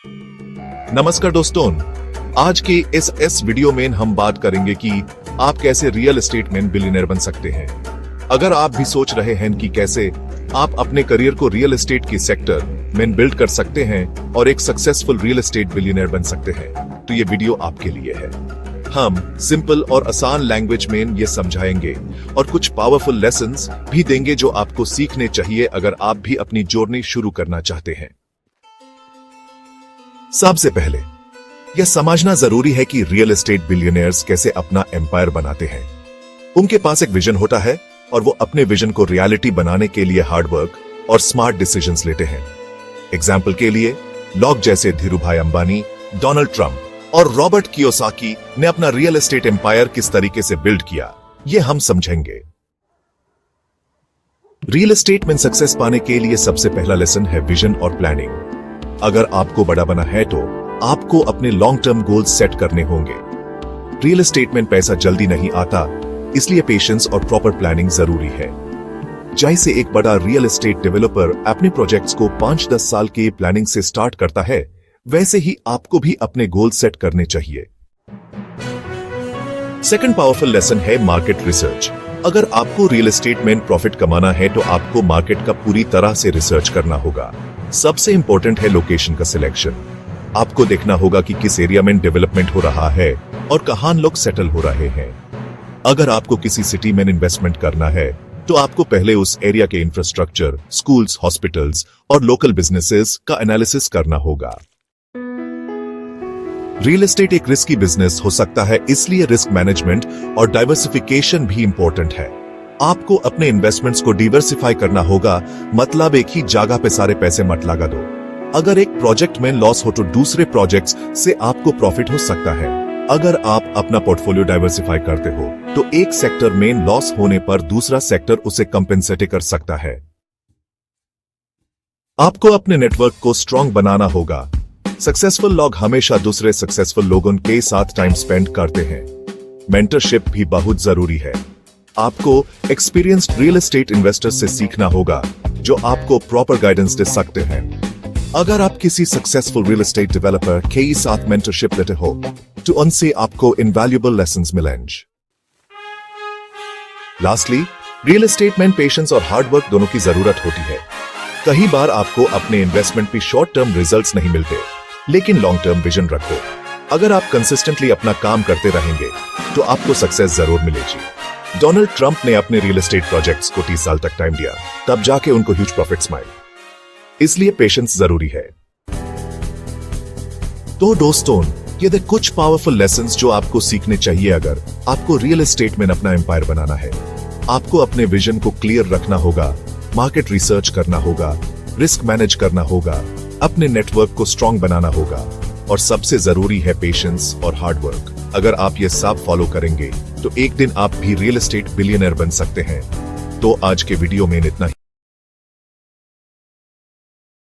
नमस्कार दोस्तों, आज के इस वीडियो में हम बात करेंगे कि आप कैसे रियल एस्टेट में बिलियनर बन सकते हैं। अगर आप भी सोच रहे हैं कि कैसे आप अपने करियर को रियल एस्टेट के सेक्टर में बिल्ड कर सकते हैं और एक सक्सेसफुल रियल एस्टेट बिलियनर बन सकते हैं, तो ये वीडियो आपके लिए है। हम सिंपल और आसान लैंग्वेज में ये समझाएंगे और कुछ पावरफुल लेसन्स भी देंगे जो आपको सीखने चाहिए अगर आप भी अपनी जर्नी शुरू करना चाहते हैं। सबसे पहले यह समझना जरूरी है कि रियल एस्टेट बिलियनियर्स कैसे अपना एम्पायर बनाते हैं। उनके पास एक विजन होता है और वो अपने विजन को रियलिटी बनाने के लिए हार्डवर्क और स्मार्ट डिसीजंस लेते हैं। एग्जाम्पल के लिए लोग जैसे धीरूभाई अंबानी, डोनाल्ड ट्रंप और रॉबर्ट कियोसाकी ने अपना रियल एस्टेट एम्पायर किस तरीके से बिल्ड किया, ये हम समझेंगे। रियल एस्टेट में सक्सेस पाने के लिए सबसे पहला लेसन है विजन और प्लानिंग। अगर आपको बड़ा बना है तो आपको अपने लॉन्ग टर्म गोल्स सेट करने होंगे। रियल एस्टेट में पैसा जल्दी नहीं आता, इसलिए पेशेंस और प्रॉपर प्लानिंग जरूरी है। जैसे एक बड़ा रियल एस्टेट डेवलपर अपने प्रोजेक्ट्स को 5-10 साल के प्लानिंग से स्टार्ट करता है, वैसे ही आपको भी अपने गोल सेट करने चाहिए। सेकंड पावरफुल लेसन है मार्केट रिसर्च। अगर आपको रियल एस्टेट में प्रॉफिट कमाना है तो आपको मार्केट का पूरी तरह से रिसर्च करना होगा। सबसे इंपॉर्टेंट है लोकेशन का सिलेक्शन। आपको देखना होगा कि किस एरिया में डेवलपमेंट हो रहा है और कहां लोग सेटल हो रहे हैं। अगर आपको किसी सिटी में इन्वेस्टमेंट करना है तो आपको पहले उस एरिया के इंफ्रास्ट्रक्चर, स्कूल्स, हॉस्पिटल्स और लोकल बिजनेसेस का एनालिसिस करना होगा। रियल एस्टेट एक रिस्की बिजनेस हो सकता है, इसलिए रिस्क मैनेजमेंट और डाइवर्सिफिकेशन भी इंपॉर्टेंट है। आपको अपने इन्वेस्टमेंट्स को डिवर्सिफाई करना होगा, मतलब एक ही जगह पे सारे पैसे मत लगा दो। अगर एक प्रोजेक्ट में लॉस हो तो दूसरे प्रोजेक्ट्स से आपको प्रॉफिट हो सकता है। अगर आप अपना पोर्टफोलियो डाइवर्सिफाई करते हो तो एक सेक्टर में लॉस होने पर दूसरा सेक्टर उसे कंपेंसेट कर सकता है। आपको अपने नेटवर्क को स्ट्रांग बनाना होगा। सक्सेसफुल लोग हमेशा दूसरे सक्सेसफुल लोगों के साथ टाइम स्पेंड करते हैं। मेंटरशिप भी बहुत जरूरी है। आपको एक्सपीरियंस्ड रियल एस्टेट इन्वेस्टर्स से सीखना होगा जो आपको प्रॉपर गाइडेंस दे सकते हैं। अगर आप किसी सक्सेसफुल रियल एस्टेट डेवलपर के साथ मेंटरशिप लेते हो तो उनसे आपको इनवैल्यूएबल लेसन्स मिलेंगे। लास्टली, रियल एस्टेट में पेशेंस और हार्डवर्क दोनों की जरूरत होती है। कई बार आपको अपने इन्वेस्टमेंट पे शॉर्ट टर्म रिजल्ट्स नहीं मिलते, लेकिन लॉन्ग टर्म विजन रखो। अगर आप कंसिस्टेंटली अपना काम करते रहेंगे तो आपको सक्सेस जरूर मिलेगी। डोनाल्ड ट्रंप ने अपने रियल एस्टेट प्रोजेक्ट्स को 30 साल तक टाइम दिया, तब जाके उनको ह्यूज प्रॉफिट्स मिले। इसलिए पेशेंस जरूरी है। तो दोस्तों, ये थे कुछ पावरफुल लेसन्स जो आपको सीखने चाहिए अगर आपको रियल एस्टेट में अपना एम्पायर बनाना है। आपको अपने विजन को क्लियर रखना होगा, मार्केट रिसर्च करना होगा, रिस्क मैनेज करना होगा, अपने नेटवर्क को स्ट्रांग बनाना होगा और सबसे जरूरी है पेशेंस और हार्डवर्क। अगर आप ये सब फॉलो करेंगे तो एक दिन आप भी रियल एस्टेट बिलियनर बन सकते हैं। तो आज के वीडियो में इतना ही।